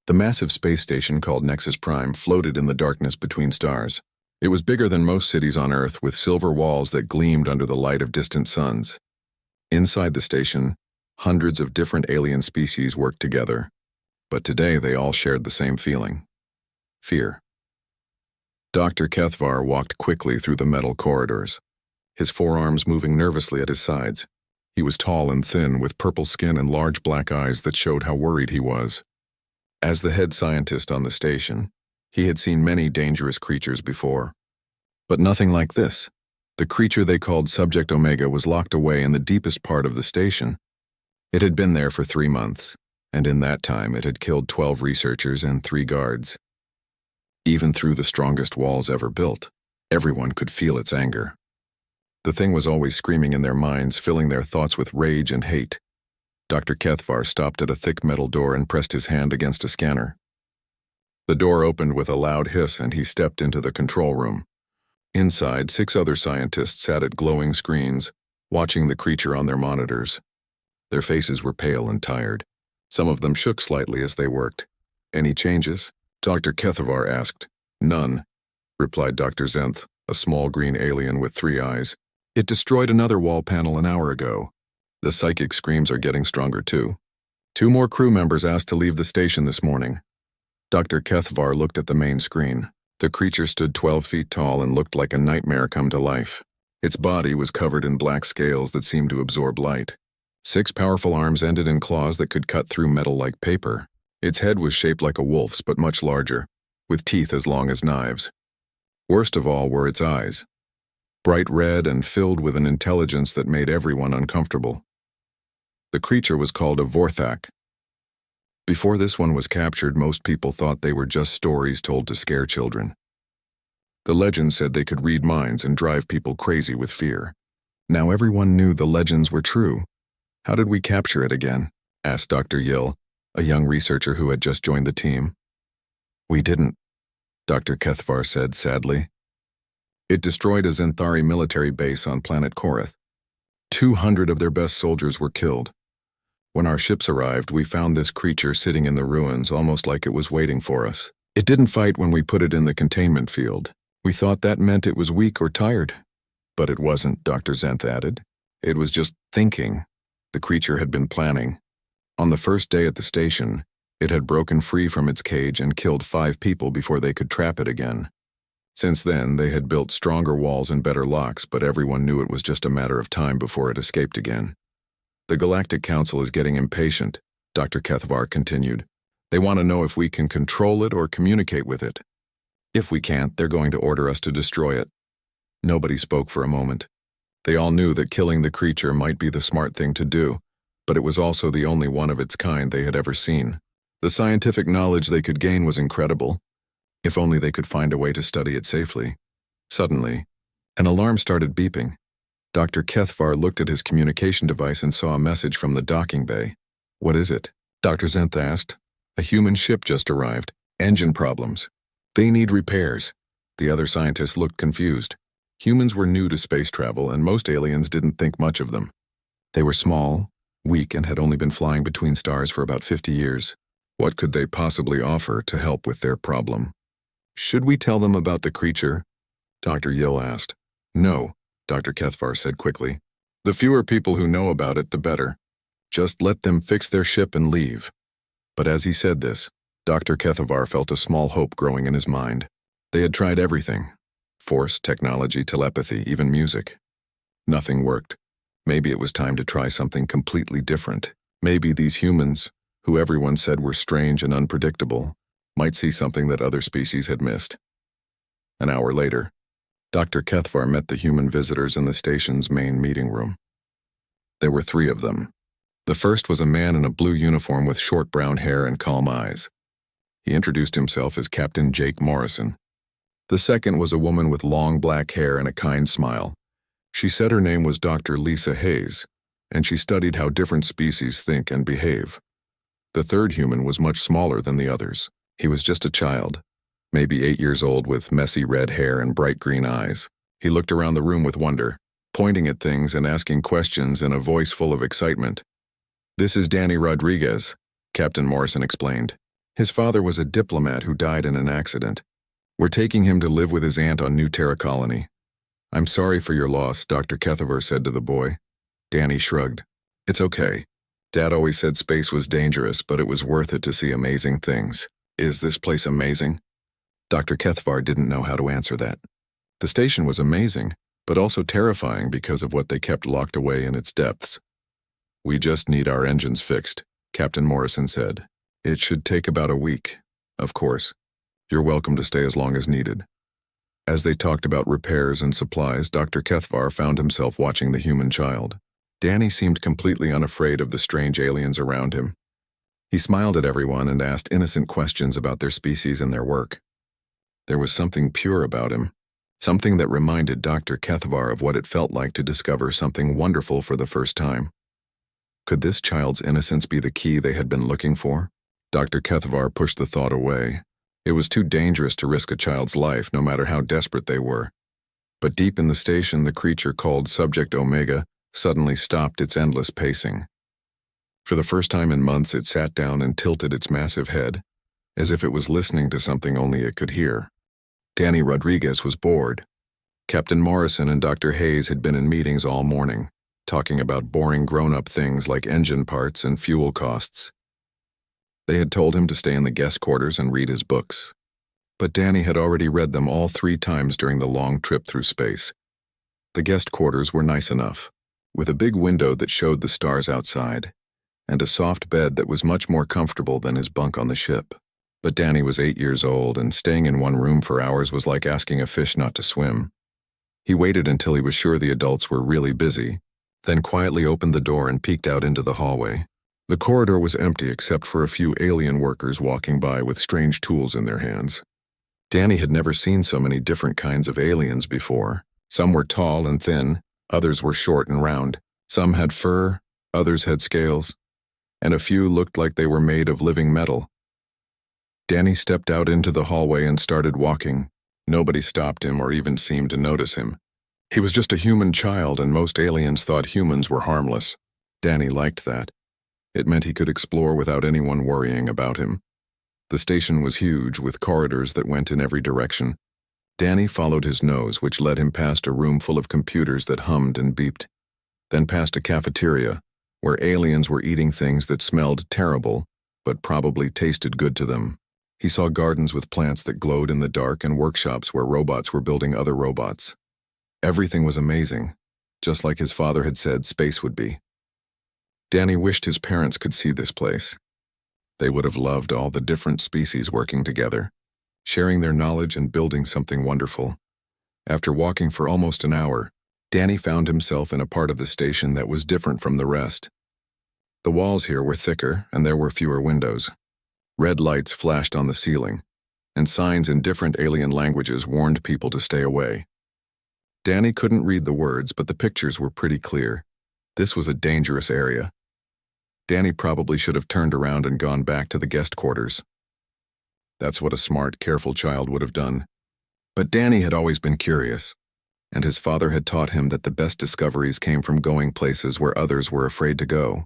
The massive space station called Nexus Prime floated in the darkness between stars. It was bigger than most cities on Earth, with silver walls that gleamed under the light of distant suns. Inside the station, hundreds of different alien species worked together, but today they all shared the same feeling: fear. Dr. Kethvar walked quickly through the metal corridors, his forearms moving nervously at his sides. He was tall and thin, with purple skin and large black eyes that showed how worried he was. As the head scientist on the station, he had seen many dangerous creatures before, but nothing like this. The creature they called Subject Omega was locked away in the deepest part of the station. It had been there for 3 months, and in that time it had killed 12 researchers and 3 guards. Even through the strongest walls ever built, everyone could feel its anger. The thing was always screaming in their minds, filling their thoughts with rage and hate. Dr. Kethvar stopped at a thick metal door and pressed his hand against a scanner. The door opened with a loud hiss, and he stepped into the control room. Inside, 6 other scientists sat at glowing screens, watching the creature on their monitors. Their faces were pale and tired. Some of them shook slightly as they worked. "Any changes?" Dr. Kethvar asked. "None," replied Dr. Zenth, a small green alien with 3 eyes. "It destroyed another wall panel an hour ago. The psychic screams are getting stronger too. 2 more crew members asked to leave the station this morning." Dr. Kethvar looked at the main screen. The creature stood 12 feet tall and looked like a nightmare come to life. Its body was covered in black scales that seemed to absorb light. 6 powerful arms ended in claws that could cut through metal like paper. Its head was shaped like a wolf's, but much larger, with teeth as long as knives. Worst of all were its eyes, bright red and filled with an intelligence that made everyone uncomfortable. The creature was called a Vorthak. Before this one was captured, most people thought they were just stories told to scare children. The legend said they could read minds and drive people crazy with fear. Now everyone knew the legends were true. "How did we capture it again?" asked Dr. Yill, a young researcher who had just joined the team. "We didn't," Dr. Kethvar said sadly. "It destroyed a Zenthari military base on planet Korath. 200 of their best soldiers were killed. When our ships arrived, we found this creature sitting in the ruins, almost like it was waiting for us. It didn't fight when we put it in the containment field. We thought that meant it was weak or tired. But it wasn't," Dr. Zenth added. "It was just thinking." The creature had been planning. On the first day at the station, it had broken free from its cage and killed 5 people before they could trap it again. Since then, they had built stronger walls and better locks, but everyone knew it was just a matter of time before it escaped again. "The Galactic Council is getting impatient," Dr. Kethvar continued. "They want to know if we can control it or communicate with it. If we can't, they're going to order us to destroy it." Nobody spoke for a moment. They all knew that killing the creature might be the smart thing to do, but it was also the only one of its kind they had ever seen. The scientific knowledge they could gain was incredible. If only they could find a way to study it safely. Suddenly, an alarm started beeping. Dr. Kethvar looked at his communication device and saw a message from the docking bay. "What is it?" Dr. Zenth asked. "A human ship just arrived. Engine problems. They need repairs." The other scientists looked confused. Humans were new to space travel, and most aliens didn't think much of them. They were small, weak, and had only been flying between stars for about 50 years. What could they possibly offer to help with their problem? "Should we tell them about the creature?" Dr. Yill asked. "No," Dr. Kethvar said quickly. "The fewer people who know about it, the better. Just let them fix their ship and leave." But as he said this, Dr. Kethvar felt a small hope growing in his mind. They had tried everything: force, technology, telepathy, even music. Nothing worked. Maybe it was time to try something completely different. Maybe these humans, who everyone said were strange and unpredictable, might see something that other species had missed. An hour later, Dr. Kethvar met the human visitors in the station's main meeting room. There were 3 of them. The first was a man in a blue uniform with short brown hair and calm eyes. He introduced himself as Captain Jake Morrison. The second was a woman with long black hair and a kind smile. She said her name was Dr. Lisa Hayes, and she studied how different species think and behave. The third human was much smaller than the others. He was just a child, maybe 8 years old, with messy red hair and bright green eyes. He looked around the room with wonder, pointing at things and asking questions in a voice full of excitement. "This is Danny Rodriguez," Captain Morrison explained. His father was a diplomat who died in an accident. We're taking him to live with his aunt on New Terra Colony. I'm sorry for your loss, Dr. Kethover said to the boy. Danny shrugged. It's okay. Dad always said space was dangerous, but it was worth it to see amazing things. Is this place amazing? Dr. Kethvar didn't know how to answer that. The station was amazing, but also terrifying because of what they kept locked away in its depths. We just need our engines fixed, Captain Morrison said. It should take about a week, of course. You're welcome to stay as long as needed. As they talked about repairs and supplies, Dr. Kethvar found himself watching the human child. Danny seemed completely unafraid of the strange aliens around him. He smiled at everyone and asked innocent questions about their species and their work. There was something pure about him, something that reminded Dr. Kethvar of what it felt like to discover something wonderful for the first time. Could this child's innocence be the key they had been looking for? Dr. Kethvar pushed the thought away. It was too dangerous to risk a child's life, no matter how desperate they were. But deep in the station, the creature called Subject Omega suddenly stopped its endless pacing. For the first time in months, it sat down and tilted its massive head, as if it was listening to something only it could hear. Danny Rodriguez was bored. Captain Morrison and Dr. Hayes had been in meetings all morning, talking about boring grown-up things like engine parts and fuel costs. They had told him to stay in the guest quarters and read his books. But Danny had already read them all 3 times during the long trip through space. The guest quarters were nice enough, with a big window that showed the stars outside, and a soft bed that was much more comfortable than his bunk on the ship. But Danny was 8 years old, and staying in one room for hours was like asking a fish not to swim. He waited until he was sure the adults were really busy, then quietly opened the door and peeked out into the hallway. The corridor was empty except for a few alien workers walking by with strange tools in their hands. Danny had never seen so many different kinds of aliens before. Some were tall and thin, others were short and round. Some had fur, others had scales, and a few looked like they were made of living metal. Danny stepped out into the hallway and started walking. Nobody stopped him or even seemed to notice him. He was just a human child, and most aliens thought humans were harmless. Danny liked that. It meant he could explore without anyone worrying about him. The station was huge, with corridors that went in every direction. Danny followed his nose, which led him past a room full of computers that hummed and beeped, then past a cafeteria, where aliens were eating things that smelled terrible, but probably tasted good to them. He saw gardens with plants that glowed in the dark and workshops where robots were building other robots. Everything was amazing, just like his father had said space would be. Danny wished his parents could see this place. They would have loved all the different species working together, sharing their knowledge and building something wonderful. After walking for almost an hour, Danny found himself in a part of the station that was different from the rest. The walls here were thicker, and there were fewer windows. Red lights flashed on the ceiling, and signs in different alien languages warned people to stay away. Danny couldn't read the words, but the pictures were pretty clear. This was a dangerous area. Danny probably should have turned around and gone back to the guest quarters. That's what a smart, careful child would have done. But Danny had always been curious, and his father had taught him that the best discoveries came from going places where others were afraid to go.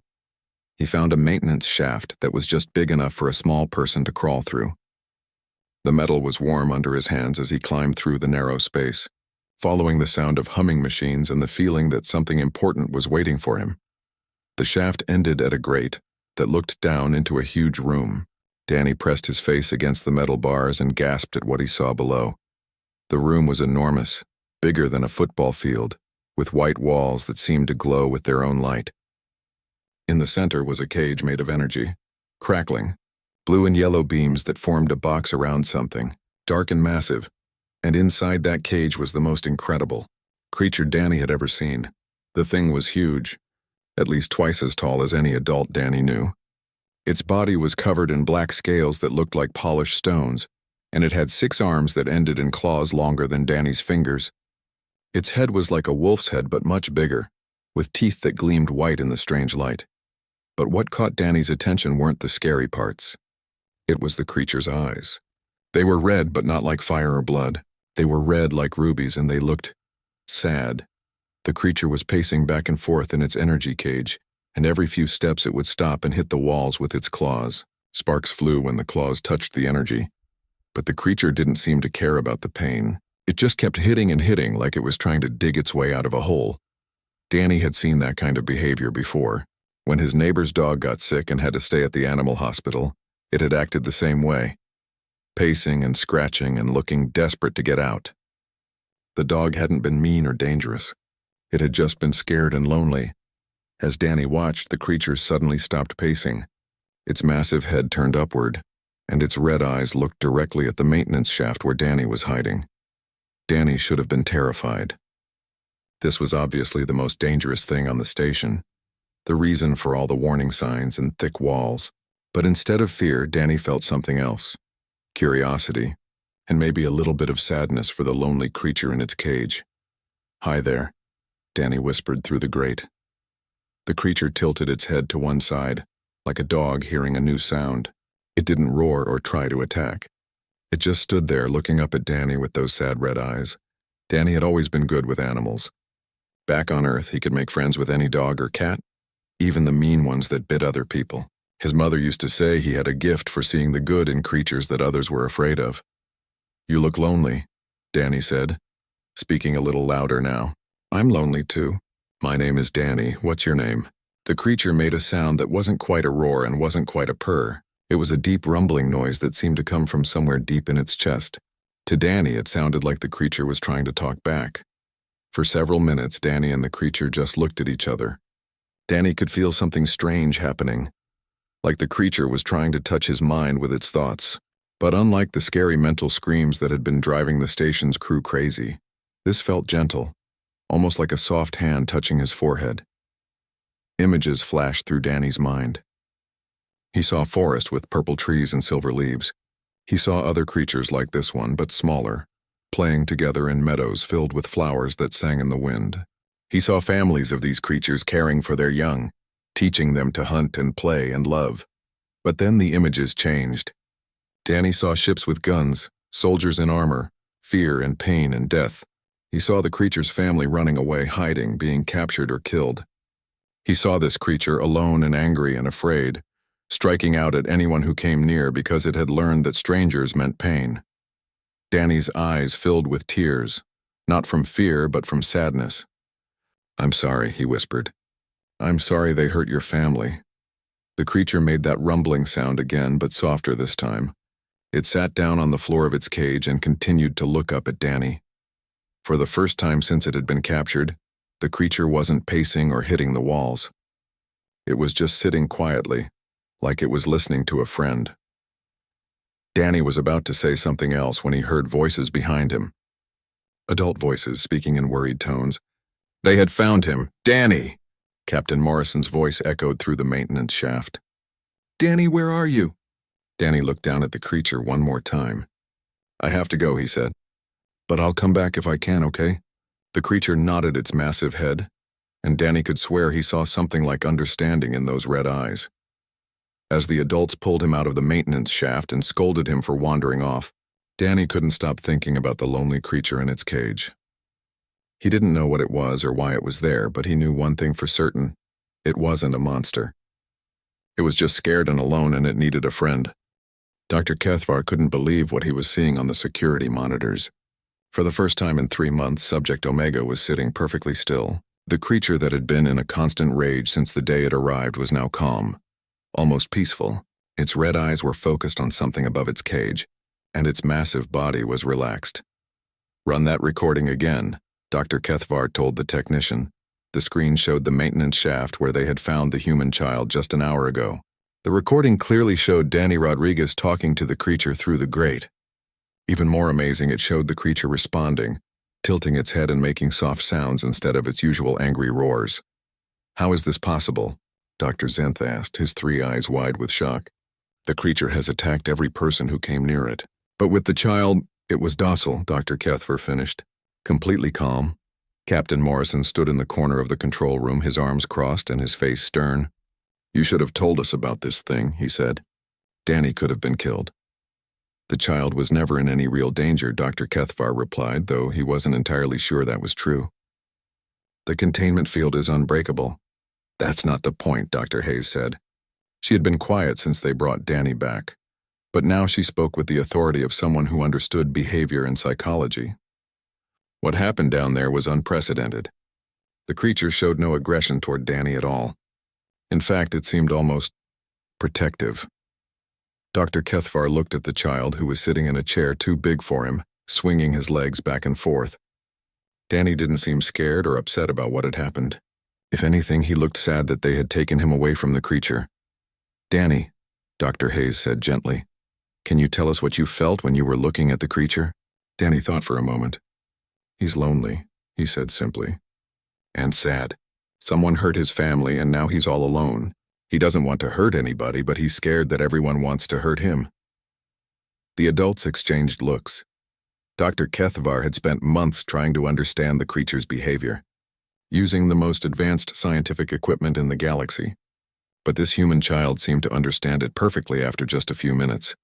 He found a maintenance shaft that was just big enough for a small person to crawl through. The metal was warm under his hands as he climbed through the narrow space, following the sound of humming machines and the feeling that something important was waiting for him. The shaft ended at a grate that looked down into a huge room. Danny pressed his face against the metal bars and gasped at what he saw below. The room was enormous, bigger than a football field, with white walls that seemed to glow with their own light. In the center was a cage made of energy, crackling, blue and yellow beams that formed a box around something, dark and massive, and inside that cage was the most incredible creature Danny had ever seen. The thing was huge, at least twice as tall as any adult Danny knew. Its body was covered in black scales that looked like polished stones, and it had 6 arms that ended in claws longer than Danny's fingers. Its head was like a wolf's head but much bigger, with teeth that gleamed white in the strange light. But what caught Danny's attention weren't the scary parts. It was the creature's eyes. They were red but not like fire or blood. They were red like rubies, and they looked sad. The creature was pacing back and forth in its energy cage, and every few steps it would stop and hit the walls with its claws. Sparks flew when the claws touched the energy, but the creature didn't seem to care about the pain. It just kept hitting and hitting like it was trying to dig its way out of a hole. Danny had seen that kind of behavior before. When his neighbor's dog got sick and had to stay at the animal hospital, it had acted the same way, pacing and scratching and looking desperate to get out. The dog hadn't been mean or dangerous. It had just been scared and lonely. As Danny watched, the creature suddenly stopped pacing. Its massive head turned upward, and its red eyes looked directly at the maintenance shaft where Danny was hiding. Danny should have been terrified. This was obviously the most dangerous thing on the station, the reason for all the warning signs and thick walls. But instead of fear, Danny felt something else: curiosity, and maybe a little bit of sadness for the lonely creature in its cage. "Hi there," Danny whispered through the grate. The creature tilted its head to one side, like a dog hearing a new sound. It didn't roar or try to attack. It just stood there looking up at Danny with those sad red eyes. Danny had always been good with animals. Back on Earth, he could make friends with any dog or cat, even the mean ones that bit other people. His mother used to say he had a gift for seeing the good in creatures that others were afraid of. "You look lonely," Danny said, speaking a little louder now. "I'm lonely too. My name is Danny. What's your name?" The creature made a sound that wasn't quite a roar and wasn't quite a purr. It was a deep rumbling noise that seemed to come from somewhere deep in its chest. To Danny, it sounded like the creature was trying to talk back. For several minutes, Danny and the creature just looked at each other. Danny could feel something strange happening, like the creature was trying to touch his mind with its thoughts. But unlike the scary mental screams that had been driving the station's crew crazy, this felt gentle, almost like a soft hand touching his forehead. Images flashed through Danny's mind. He saw forest with purple trees and silver leaves. He saw other creatures like this one, but smaller, playing together in meadows filled with flowers that sang in the wind. He saw families of these creatures caring for their young, teaching them to hunt and play and love. But then the images changed. Danny saw ships with guns, soldiers in armor, fear and pain and death. He saw the creature's family running away, hiding, being captured or killed. He saw this creature alone and angry and afraid, striking out at anyone who came near because it had learned that strangers meant pain. Danny's eyes filled with tears, not from fear but from sadness. "I'm sorry," he whispered. "I'm sorry they hurt your family." The creature made that rumbling sound again, but softer this time. It sat down on the floor of its cage and continued to look up at Danny. For the first time since it had been captured, the creature wasn't pacing or hitting the walls. It was just sitting quietly, like it was listening to a friend. Danny was about to say something else when he heard voices behind him. Adult voices speaking in worried tones. "They had found him! Danny!" Captain Morrison's voice echoed through the maintenance shaft. "Danny, where are you?" Danny looked down at the creature one more time. "I have to go," he said. "But I'll come back if I can, okay?" The creature nodded its massive head, and Danny could swear he saw something like understanding in those red eyes. As the adults pulled him out of the maintenance shaft and scolded him for wandering off, Danny couldn't stop thinking about the lonely creature in its cage. He didn't know what it was or why it was there, but he knew one thing for certain: it wasn't a monster. It was just scared and alone, and it needed a friend. Dr. Cathvar couldn't believe what he was seeing on the security monitors. For the first time in 3 months, Subject Omega was sitting perfectly still. The creature that had been in a constant rage since the day it arrived was now calm, almost peaceful. Its red eyes were focused on something above its cage, and its massive body was relaxed. "Run that recording again," Dr. Cathvar told the technician. The screen showed the maintenance shaft where they had found the human child just an hour ago. The recording clearly showed Danny Rodriguez talking to the creature through the grate. Even more amazing, it showed the creature responding, tilting its head and making soft sounds instead of its usual angry roars. "How is this possible?" Dr. Zenth asked, his 3 eyes wide with shock. "The creature has attacked every person who came near it. But with the child, it was docile," Dr. Cathvar finished. "Completely calm." Captain Morrison stood in the corner of the control room, his arms crossed and his face stern. "You should have told us about this thing," he said. "Danny could have been killed." "The child was never in any real danger," Dr. Cathvar replied, though he wasn't entirely sure that was true. "The containment field is unbreakable." "That's not the point," Dr. Hayes said. She had been quiet since they brought Danny back, but now she spoke with the authority of someone who understood behavior and psychology. What happened down there was unprecedented. The creature showed no aggression toward Danny at all. In fact, it seemed almost protective. Dr. Kethvar looked at the child who was sitting in a chair too big for him, swinging his legs back and forth. Danny didn't seem scared or upset about what had happened. If anything, he looked sad that they had taken him away from the creature. "Danny," Dr. Hayes said gently, "can you tell us what you felt when you were looking at the creature?" Danny thought for a moment. "He's lonely," he said simply. "And sad. Someone hurt his family and now he's all alone. He doesn't want to hurt anybody, but he's scared that everyone wants to hurt him." The adults exchanged looks. Dr. Kethvar had spent months trying to understand the creature's behavior, using the most advanced scientific equipment in the galaxy. But this human child seemed to understand it perfectly after just a few minutes.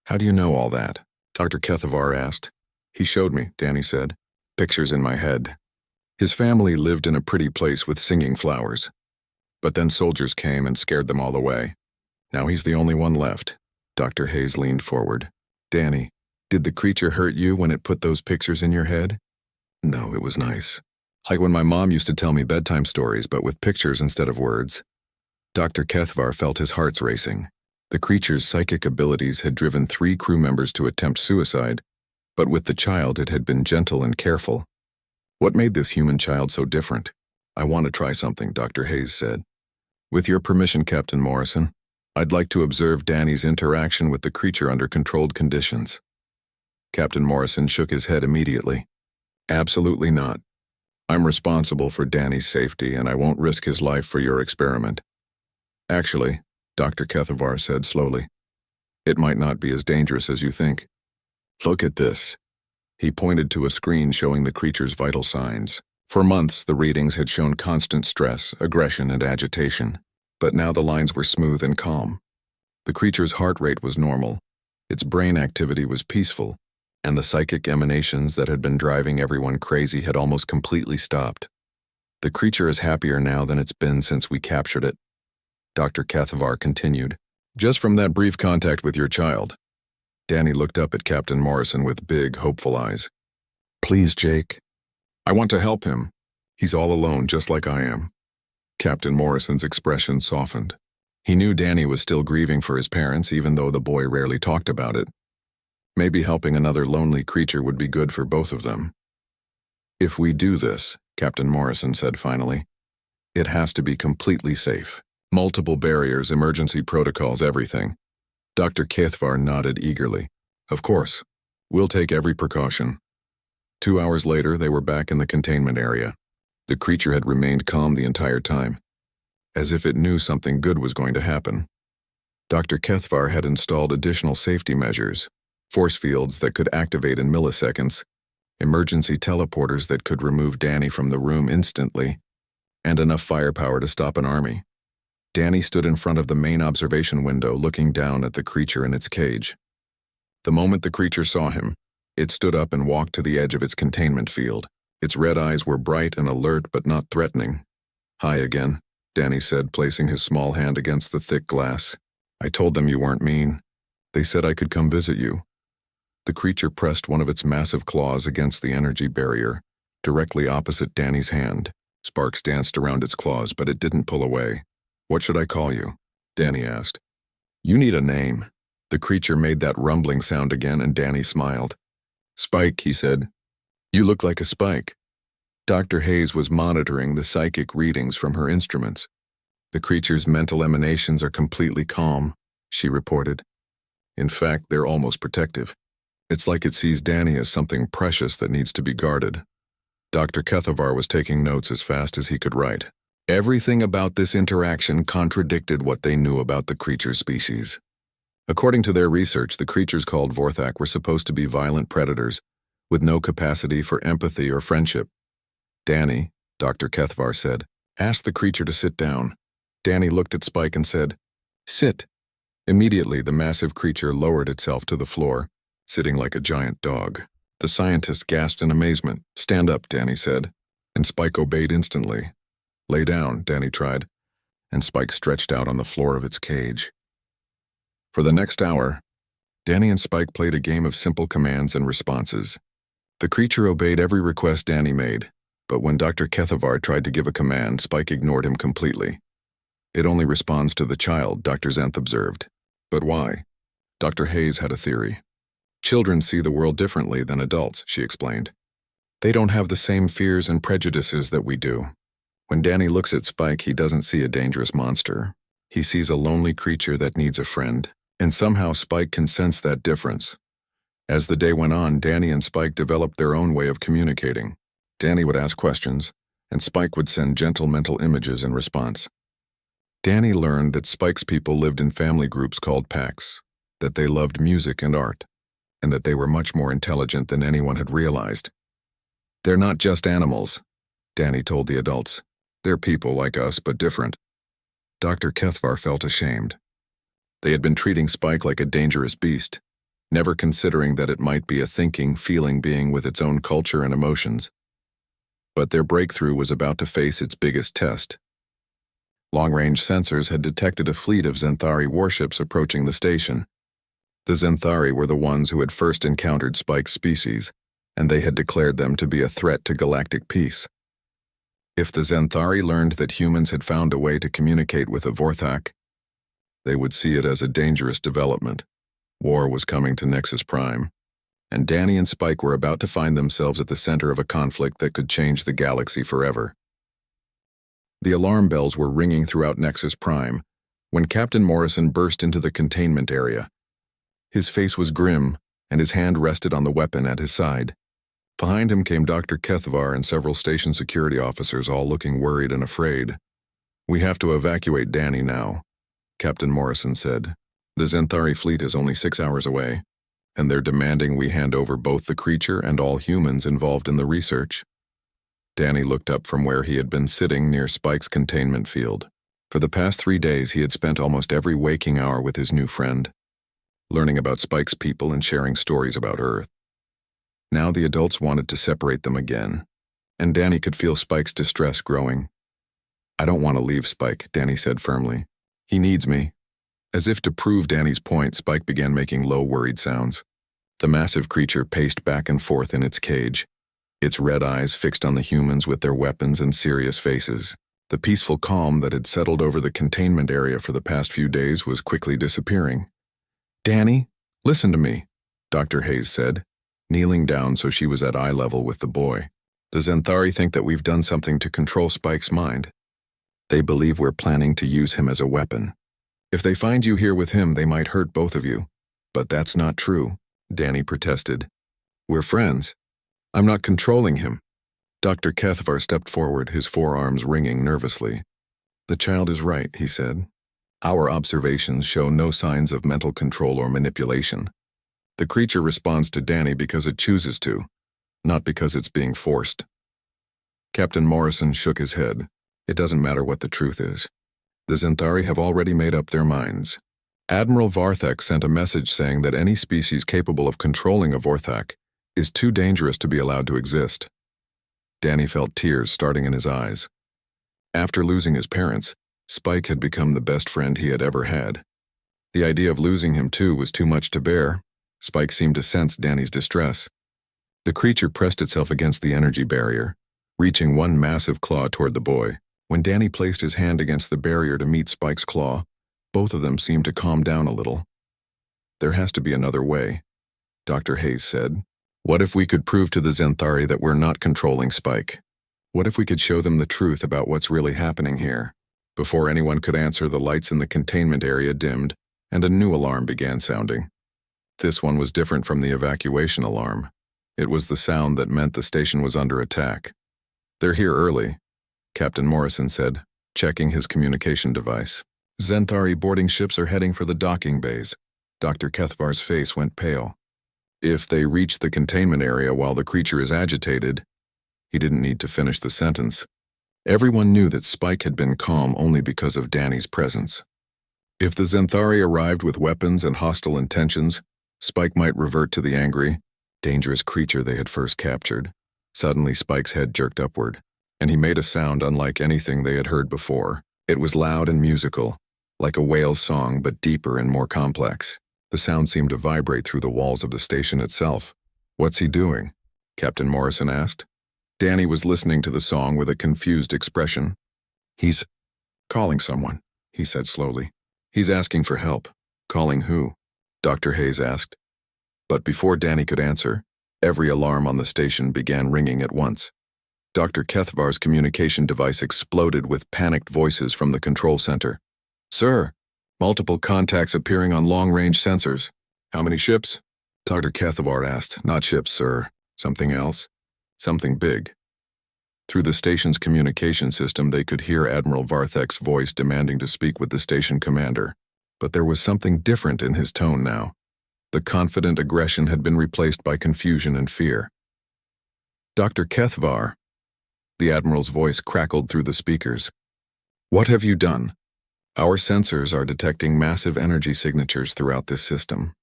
"How do you know all that?" Dr. Kethvar asked. "He showed me," Danny said. "Pictures in my head. His family lived in a pretty place with singing flowers. But then soldiers came and scared them all away. Now he's the only one left." Dr. Hayes leaned forward. "Danny, did the creature hurt you when it put those pictures in your head?" "No, it was nice. Like when my mom used to tell me bedtime stories, but with pictures instead of words." Dr. Kethvar felt his heart racing. The creature's psychic abilities had driven 3 crew members to attempt suicide, but with the child it had been gentle and careful. What made this human child so different? "I want to try something," Dr. Hayes said. "With your permission, Captain Morrison, I'd like to observe Danny's interaction with the creature under controlled conditions." Captain Morrison shook his head immediately. "Absolutely not. I'm responsible for Danny's safety, and I won't risk his life for your experiment." "Actually," Dr. Kethvar said slowly, "it might not be as dangerous as you think. Look at this." He pointed to a screen showing the creature's vital signs. For months, the readings had shown constant stress, aggression, and agitation, but now the lines were smooth and calm. The creature's heart rate was normal, its brain activity was peaceful, and the psychic emanations that had been driving everyone crazy had almost completely stopped. "The creature is happier now than it's been since we captured it," Dr. Kethvar continued. "Just from that brief contact with your child." Danny looked up at Captain Morrison with big, hopeful eyes. "Please, Jake. I want to help him. He's all alone, just like I am." Captain Morrison's expression softened. He knew Danny was still grieving for his parents, even though the boy rarely talked about it. Maybe helping another lonely creature would be good for both of them. "If we do this," Captain Morrison said finally, "it has to be completely safe. Multiple barriers, emergency protocols, everything." Dr. Kethvar nodded eagerly. "Of course. We'll take every precaution." 2 hours later, they were back in the containment area. The creature had remained calm the entire time, as if it knew something good was going to happen. Dr. Kethvar had installed additional safety measures, force fields that could activate in milliseconds, emergency teleporters that could remove Danny from the room instantly, and enough firepower to stop an army. Danny stood in front of the main observation window looking down at the creature in its cage. The moment the creature saw him, it stood up and walked to the edge of its containment field. Its red eyes were bright and alert but not threatening. "Hi again," Danny said, placing his small hand against the thick glass. "I told them you weren't mean. They said I could come visit you." The creature pressed one of its massive claws against the energy barrier, directly opposite Danny's hand. Sparks danced around its claws, but it didn't pull away. "What should I call you?" Danny asked. "You need a name." The creature made that rumbling sound again, and Danny smiled. "Spike," he said. "You look like a spike." Dr. Hayes was monitoring the psychic readings from her instruments. "The creature's mental emanations are completely calm," she reported. "In fact, they're almost protective. It's like it sees Danny as something precious that needs to be guarded." Dr. Kethvar was taking notes as fast as he could write. Everything about this interaction contradicted what they knew about the creature's species. According to their research, the creatures called Vorthak were supposed to be violent predators, with no capacity for empathy or friendship. "Danny," Dr. Kethvar said, "ask the creature to sit down." Danny looked at Spike and said, "Sit." Immediately, the massive creature lowered itself to the floor, sitting like a giant dog. The scientist gasped in amazement. "Stand up," Danny said, and Spike obeyed instantly. "Lay down," Danny tried. and Spike stretched out on the floor of its cage. For the next hour, Danny and Spike played a game of simple commands and responses. The creature obeyed every request Danny made, but when Dr. Kethavar tried to give a command, Spike ignored him completely. It only responds to the child, Dr. Zenth observed. But why? Dr. Hayes had a theory. Children see the world differently than adults, she explained. They don't have the same fears and prejudices that we do. When Danny looks at Spike, he doesn't see a dangerous monster. He sees a lonely creature that needs a friend, and somehow Spike can sense that difference. As the day went on, Danny and Spike developed their own way of communicating. Danny would ask questions, and Spike would send gentle mental images in response. Danny learned that Spike's people lived in family groups called packs, that they loved music and art, and that they were much more intelligent than anyone had realized. They're not just animals, Danny told the adults. They're people like us, but different. Dr. Kethvar felt ashamed. They had been treating Spike like a dangerous beast, never considering that it might be a thinking, feeling being with its own culture and emotions. But their breakthrough was about to face its biggest test. Long-range sensors had detected a fleet of Zenthari warships approaching the station. The Zenthari were the ones who had first encountered Spike's species, and they had declared them to be a threat to galactic peace. If the Zenthari learned that humans had found a way to communicate with a Vorthak, they would see it as a dangerous development. War was coming to Nexus Prime, and Danny and Spike were about to find themselves at the center of a conflict that could change the galaxy forever. The alarm bells were ringing throughout Nexus Prime when Captain Morrison burst into the containment area. His face was grim, and his hand rested on the weapon at his side. Behind him came Dr. Kethvar and several station security officers, all looking worried and afraid. "We have to evacuate Danny now," Captain Morrison said. "The Zenthari fleet is only 6 hours away, and they're demanding we hand over both the creature and all humans involved in the research." Danny looked up from where he had been sitting near Spike's containment field. For the past 3 days, he had spent almost every waking hour with his new friend, learning about Spike's people and sharing stories about Earth. Now the adults wanted to separate them again, and Danny could feel Spike's distress growing. "I don't want to leave Spike," Danny said firmly. "He needs me." As if to prove Danny's point, Spike began making low, worried sounds. The massive creature paced back and forth in its cage, its red eyes fixed on the humans with their weapons and serious faces. The peaceful calm that had settled over the containment area for the past few days was quickly disappearing. "Danny, listen to me," Dr. Hayes said, kneeling down so she was at eye level with the boy. "The Zenthari think that we've done something to control Spike's mind. They believe we're planning to use him as a weapon. If they find you here with him, they might hurt both of you." "But that's not true," Danny protested. "We're friends. I'm not controlling him." Dr. Kethvar stepped forward, his forearms ringing nervously. "The child is right," he said. "Our observations show no signs of mental control or manipulation. The creature responds to Danny because it chooses to, not because it's being forced." Captain Morrison shook his head. "It doesn't matter what the truth is. The Zenthari have already made up their minds. Admiral Varthak sent a message saying that any species capable of controlling a Vorthak is too dangerous to be allowed to exist." Danny felt tears starting in his eyes. After losing his parents, Spike had become the best friend he had ever had. The idea of losing him too was too much to bear. Spike seemed to sense Danny's distress. The creature pressed itself against the energy barrier, reaching one massive claw toward the boy. When Danny placed his hand against the barrier to meet Spike's claw, both of them seemed to calm down a little. "There has to be another way," Dr. Hayes said. "What if we could prove to the Zenthari that we're not controlling Spike? What if we could show them the truth about what's really happening here?" Before anyone could answer, the lights in the containment area dimmed, and a new alarm began sounding. This one was different from the evacuation alarm. It was the sound that meant the station was under attack. "They're here early," Captain Morrison said, checking his communication device. "Zenthari boarding ships are heading for the docking bays." Dr. Kethvar's face went pale. "If they reach the containment area while the creature is agitated..." He didn't need to finish the sentence. Everyone knew that Spike had been calm only because of Danny's presence. If the Zenthari arrived with weapons and hostile intentions, Spike might revert to the angry, dangerous creature they had first captured. Suddenly Spike's head jerked upward, and he made a sound unlike anything they had heard before. It was loud and musical, like a whale's song but deeper and more complex. The sound seemed to vibrate through the walls of the station itself. "What's he doing?" Captain Morrison asked. Danny was listening to the song with a confused expression. "He's calling someone," he said slowly. "He's asking for help." "Calling who?" Dr. Hayes asked. But before Danny could answer, every alarm on the station began ringing at once. Dr. Kethvar's communication device exploded with panicked voices from the control center. "Sir, multiple contacts appearing on long-range sensors." "How many ships?" Dr. Kethvar asked. "Not ships, sir. Something else. Something big." Through the station's communication system, they could hear Admiral Varthek's voice demanding to speak with the station commander. But there was something different in his tone now. The confident aggression had been replaced by confusion and fear. "Dr. Kethvar," the Admiral's voice crackled through the speakers. "What have you done? Our sensors are detecting massive energy signatures throughout this system.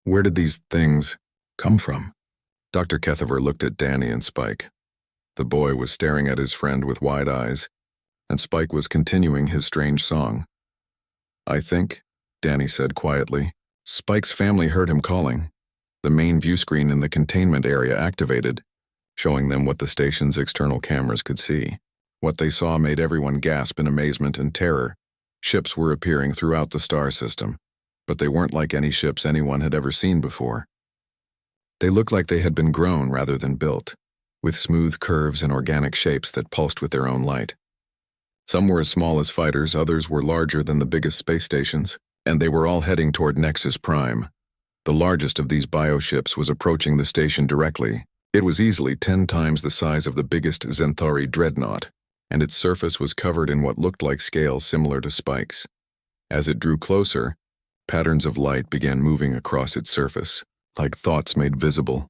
Where did these things come from?" Dr. Kethvar looked at Danny and Spike. The boy was staring at his friend with wide eyes, and Spike was continuing his strange song. "I think," Danny said quietly. Spike's family heard him calling. The main view screen in the containment area activated, showing them what the station's external cameras could see. What they saw made everyone gasp in amazement and terror. Ships were appearing throughout the star system, but they weren't like any ships anyone had ever seen before. They looked like they had been grown rather than built, with smooth curves and organic shapes that pulsed with their own light. Some were as small as fighters, others were larger than the biggest space stations, and they were all heading toward Nexus Prime. The largest of these bioships was approaching the station directly. It was easily 10 times the size of the biggest Zenthari dreadnought, and its surface was covered in what looked like scales similar to spikes. As it drew closer, patterns of light began moving across its surface, like thoughts made visible.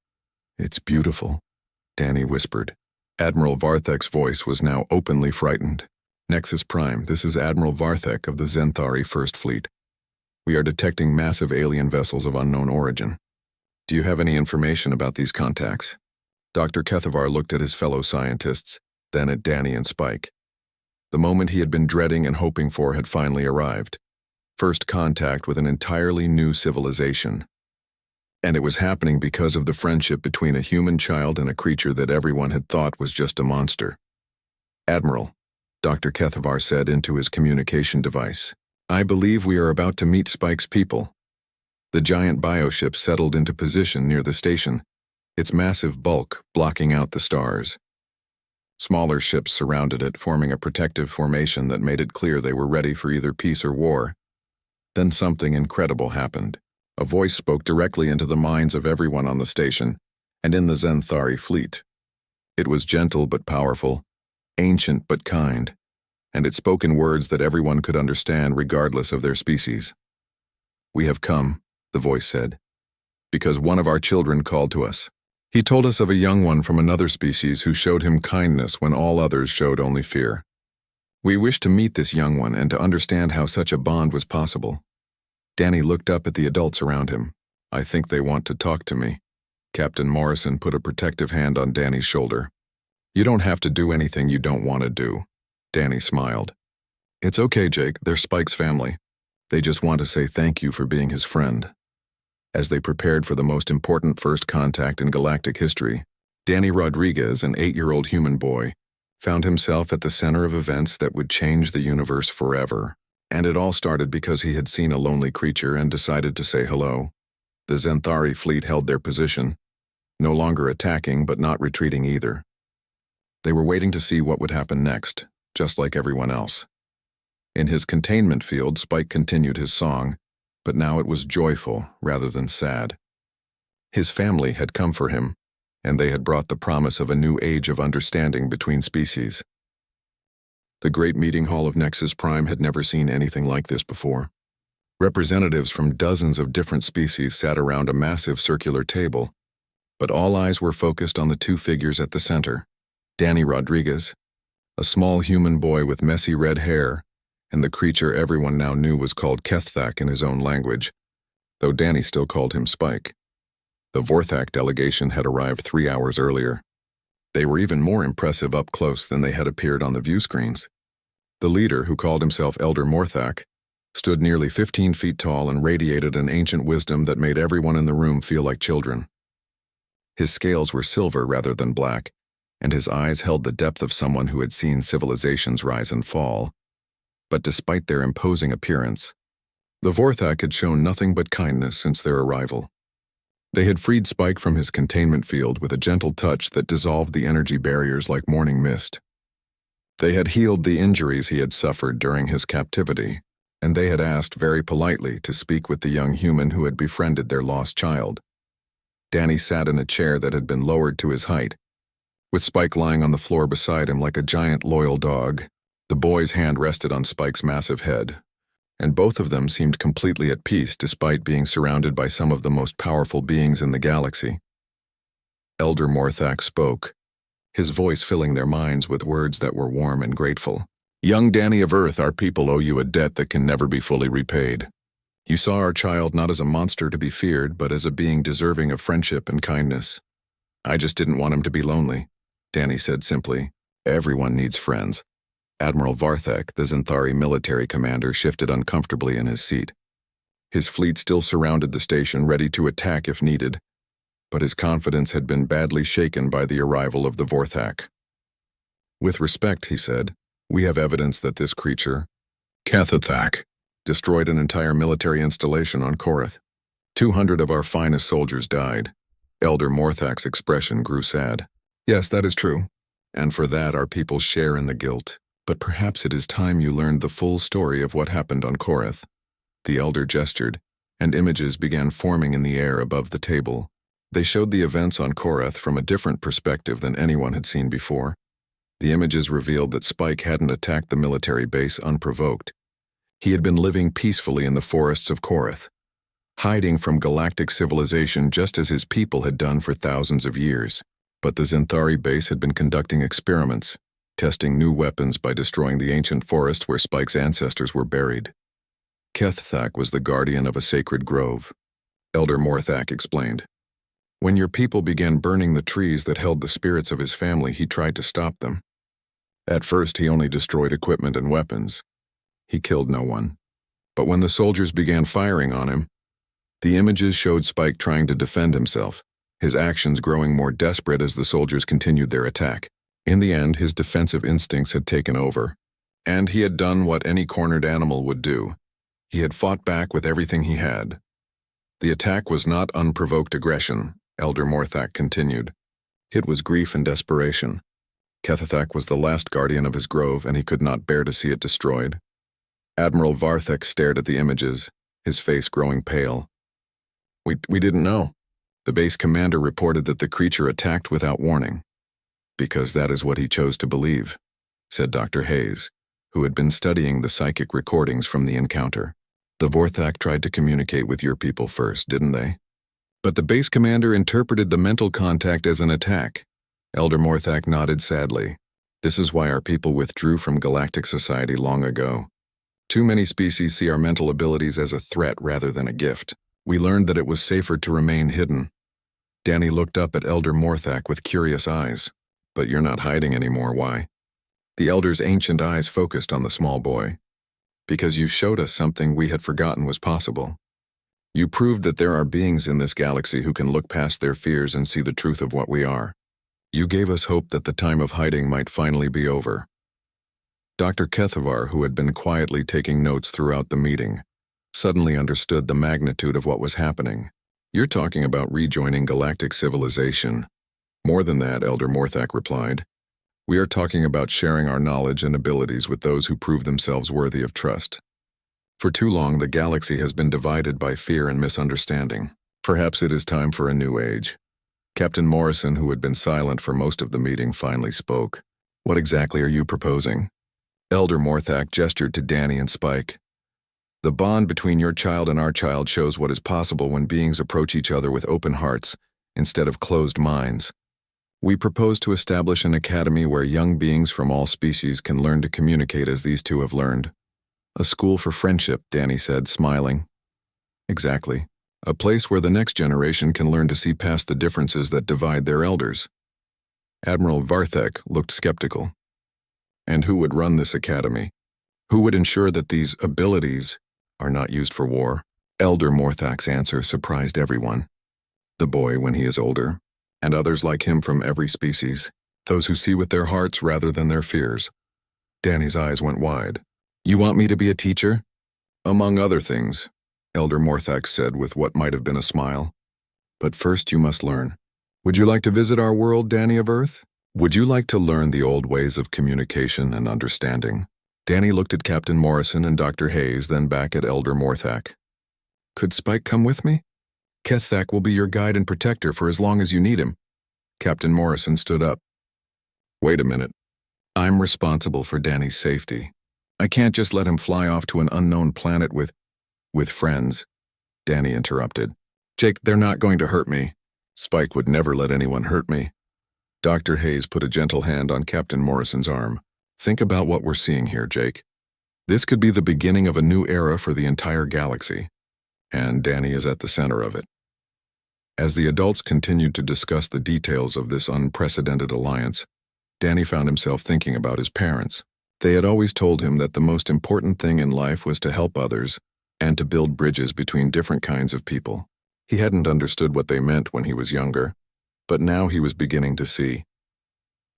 "It's beautiful," Danny whispered. Admiral Varthek's voice was now openly frightened. "Nexus Prime, this is Admiral Varthek of the Zenthari First Fleet. We are detecting massive alien vessels of unknown origin. Do you have any information about these contacts?" Dr. Kethvar looked at his fellow scientists, then at Danny and Spike. The moment he had been dreading and hoping for had finally arrived. First contact with an entirely new civilization. And it was happening because of the friendship between a human child and a creature that everyone had thought was just a monster. "Admiral," Dr. Kethvar said into his communication device, "I believe we are about to meet Spike's people." The giant bioship settled into position near the station, its massive bulk blocking out the stars. Smaller ships surrounded it, forming a protective formation that made it clear they were ready for either peace or war. Then something incredible happened. A voice spoke directly into the minds of everyone on the station and in the Zenthari fleet. It was gentle but powerful, ancient but kind, and it spoke in words that everyone could understand regardless of their species. "We have come," the voice said, "because one of our children called to us. He told us of a young one from another species who showed him kindness when all others showed only fear. We wish to meet this young one and to understand how such a bond was possible." Danny looked up at the adults around him. "I think they want to talk to me." Captain Morrison put a protective hand on Danny's shoulder. "You don't have to do anything you don't want to do." Danny smiled. "It's okay, Jake, they're Spike's family. They just want to say thank you for being his friend." As they prepared for the most important first contact in galactic history, Danny Rodriguez, an 8-year-old human boy, found himself at the center of events that would change the universe forever. And it all started because he had seen a lonely creature and decided to say hello. The Zenthari fleet held their position, no longer attacking but not retreating either. They were waiting to see what would happen next, just like everyone else. In his containment field, Spike continued his song, but now it was joyful rather than sad. His family had come for him, and they had brought the promise of a new age of understanding between species. The great meeting hall of Nexus Prime had never seen anything like this before. Representatives from dozens of different species sat around a massive circular table, but all eyes were focused on the two figures at the center, Danny Rodriguez, a small human boy with messy red hair, and the creature everyone now knew was called Keththak in his own language, though Danny still called him Spike. The Vorthak delegation had arrived 3 hours earlier. They were even more impressive up close than they had appeared on the view screens. The leader, who called himself Elder Morthak, stood nearly 15 feet tall and radiated an ancient wisdom that made everyone in the room feel like children. His scales were silver rather than black, and his eyes held the depth of someone who had seen civilizations rise and fall. But despite their imposing appearance, the Vorthak had shown nothing but kindness since their arrival. They had freed Spike from his containment field with a gentle touch that dissolved the energy barriers like morning mist. They had healed the injuries he had suffered during his captivity, and they had asked very politely to speak with the young human who had befriended their lost child. Danny sat in a chair that had been lowered to his height, with Spike lying on the floor beside him like a giant loyal dog. The boy's hand rested on Spike's massive head, and both of them seemed completely at peace despite being surrounded by some of the most powerful beings in the galaxy. Elder Morthak spoke, his voice filling their minds with words that were warm and grateful. "Young Danny of Earth, our people owe you a debt that can never be fully repaid. You saw our child not as a monster to be feared, but as a being deserving of friendship and kindness. I just didn't want him to be lonely," Danny said simply. "Everyone needs friends." Admiral Varthek, the Zenthari military commander, shifted uncomfortably in his seat. His fleet still surrounded the station, ready to attack if needed, but his confidence had been badly shaken by the arrival of the Vorthak. "With respect," he said, "we have evidence that this creature, Cathathak, destroyed an entire military installation on Korath. 200 of our finest soldiers died." Elder Morthak's expression grew sad. "Yes, that is true, and for that our people share in the guilt. But perhaps it is time you learned the full story of what happened on Korath." The elder gestured, and images began forming in the air above the table. They showed the events on Korath from a different perspective than anyone had seen before. The images revealed that Spike hadn't attacked the military base unprovoked. He had been living peacefully in the forests of Korath, hiding from galactic civilization just as his people had done for thousands of years. But the Zenthari base had been conducting experiments, testing new weapons by destroying the ancient forest where Spike's ancestors were buried. Keththak was the guardian of a sacred grove, Elder Morthak explained. When your people began burning the trees that held the spirits of his family, he tried to stop them. At first, he only destroyed equipment and weapons. He killed no one. But when the soldiers began firing on him, the images showed Spike trying to defend himself, his actions growing more desperate as the soldiers continued their attack. In the end, his defensive instincts had taken over, and he had done what any cornered animal would do. He had fought back with everything he had. The attack was not unprovoked aggression, Elder Morthak continued. It was grief and desperation. Kethathak was the last guardian of his grove, and he could not bear to see it destroyed. Admiral Varthek stared at the images, his face growing pale. We didn't know. The base commander reported that the creature attacked without warning. Because that is what he chose to believe, said Dr. Hayes, who had been studying the psychic recordings from the encounter. The Vorthak tried to communicate with your people first, didn't they? But the base commander interpreted the mental contact as an attack. Elder Morthak nodded sadly. This is why our people withdrew from galactic society long ago. Too many species see our mental abilities as a threat rather than a gift. We learned that it was safer to remain hidden. Danny looked up at Elder Morthak with curious eyes. But you're not hiding anymore, why? The elder's ancient eyes focused on the small boy. Because you showed us something we had forgotten was possible. You proved that there are beings in this galaxy who can look past their fears and see the truth of what we are. You gave us hope that the time of hiding might finally be over. Dr. Kethavar, who had been quietly taking notes throughout the meeting, suddenly understood the magnitude of what was happening. You're talking about rejoining galactic civilization. More than that, Elder Morthak replied. We are talking about sharing our knowledge and abilities with those who prove themselves worthy of trust. For too long, the galaxy has been divided by fear and misunderstanding. Perhaps it is time for a new age. Captain Morrison, who had been silent for most of the meeting, finally spoke. What exactly are you proposing? Elder Morthak gestured to Danny and Spike. The bond between your child and our child shows what is possible when beings approach each other with open hearts instead of closed minds. We propose to establish an academy where young beings from all species can learn to communicate as these two have learned. A school for friendship, Danny said, smiling. Exactly. A place where the next generation can learn to see past the differences that divide their elders. Admiral Varthek looked skeptical. And who would run this academy? Who would ensure that these abilities are not used for war? Elder Morthak's answer surprised everyone. The boy when he is older, and others like him from every species, those who see with their hearts rather than their fears. Danny's eyes went wide. You want me to be a teacher? Among other things, Elder Morthak said with what might have been a smile. But first you must learn. Would you like to visit our world, Danny of Earth? Would you like to learn the old ways of communication and understanding? Danny looked at Captain Morrison and Dr. Hayes, then back at Elder Morthak. Could Spike come with me? Kethak will be your guide and protector for as long as you need him. Captain Morrison stood up. Wait a minute. I'm responsible for Danny's safety. I can't just let him fly off to an unknown planet with friends. Danny interrupted. Jake, they're not going to hurt me. Spike would never let anyone hurt me. Dr. Hayes put a gentle hand on Captain Morrison's arm. Think about what we're seeing here, Jake. This could be the beginning of a new era for the entire galaxy. And Danny is at the center of it. As the adults continued to discuss the details of this unprecedented alliance, Danny found himself thinking about his parents. They had always told him that the most important thing in life was to help others and to build bridges between different kinds of people. He hadn't understood what they meant when he was younger, but now he was beginning to see.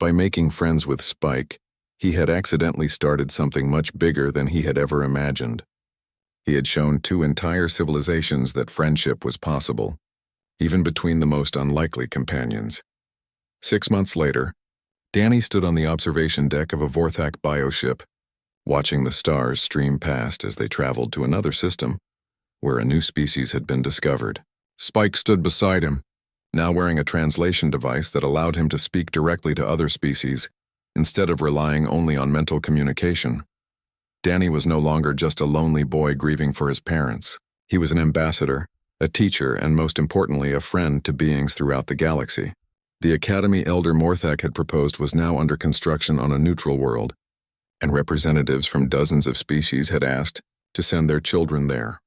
By making friends with Spike, he had accidentally started something much bigger than he had ever imagined. He had shown two entire civilizations that friendship was possible, even between the most unlikely companions. 6 months later, Danny stood on the observation deck of a Vorthak bioship, watching the stars stream past as they traveled to another system where a new species had been discovered. Spike stood beside him, now wearing a translation device that allowed him to speak directly to other species instead of relying only on mental communication. Danny was no longer just a lonely boy grieving for his parents. He was an ambassador, a teacher, and most importantly, a friend to beings throughout the galaxy. The academy Elder Morthak had proposed was now under construction on a neutral world, and representatives from dozens of species had asked to send their children there.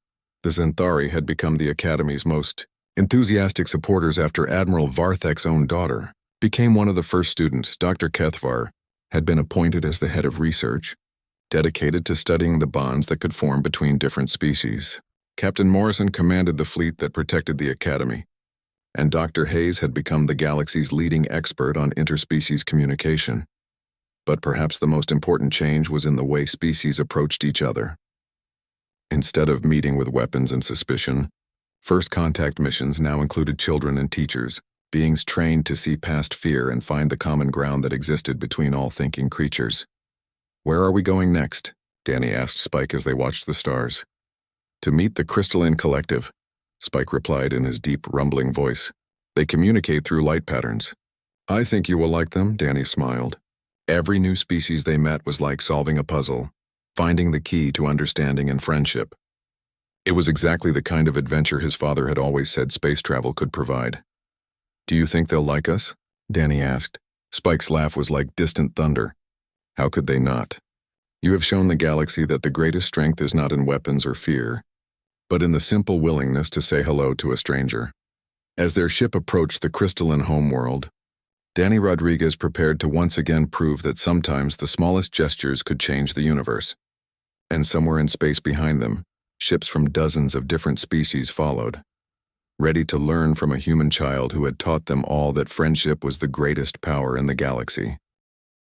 The Zenthari had become the academy's most enthusiastic supporters after Admiral Varthek's own daughter became one of the first students. Dr. Kethvar had been appointed as the head of research, dedicated to studying the bonds that could form between different species. Captain Morrison commanded the fleet that protected the academy, and Dr. Hayes had become the galaxy's leading expert on interspecies communication. But perhaps the most important change was in the way species approached each other. Instead of meeting with weapons and suspicion, first contact missions now included children and teachers, beings trained to see past fear and find the common ground that existed between all thinking creatures. Where are we going next? Danny asked Spike as they watched the stars. To meet the Crystalline Collective, Spike replied in his deep, rumbling voice. They communicate through light patterns. I think you will like them, Danny smiled. Every new species they met was like solving a puzzle, finding the key to understanding and friendship. It was exactly the kind of adventure his father had always said space travel could provide. Do you think they'll like us? Danny asked. Spike's laugh was like distant thunder. How could they not? You have shown the galaxy that the greatest strength is not in weapons or fear, but in the simple willingness to say hello to a stranger. As their ship approached the crystalline homeworld, Danny Rodriguez prepared to once again prove that sometimes the smallest gestures could change the universe. And somewhere in space behind them, ships from dozens of different species followed, ready to learn from a human child who had taught them all that friendship was the greatest power in the galaxy.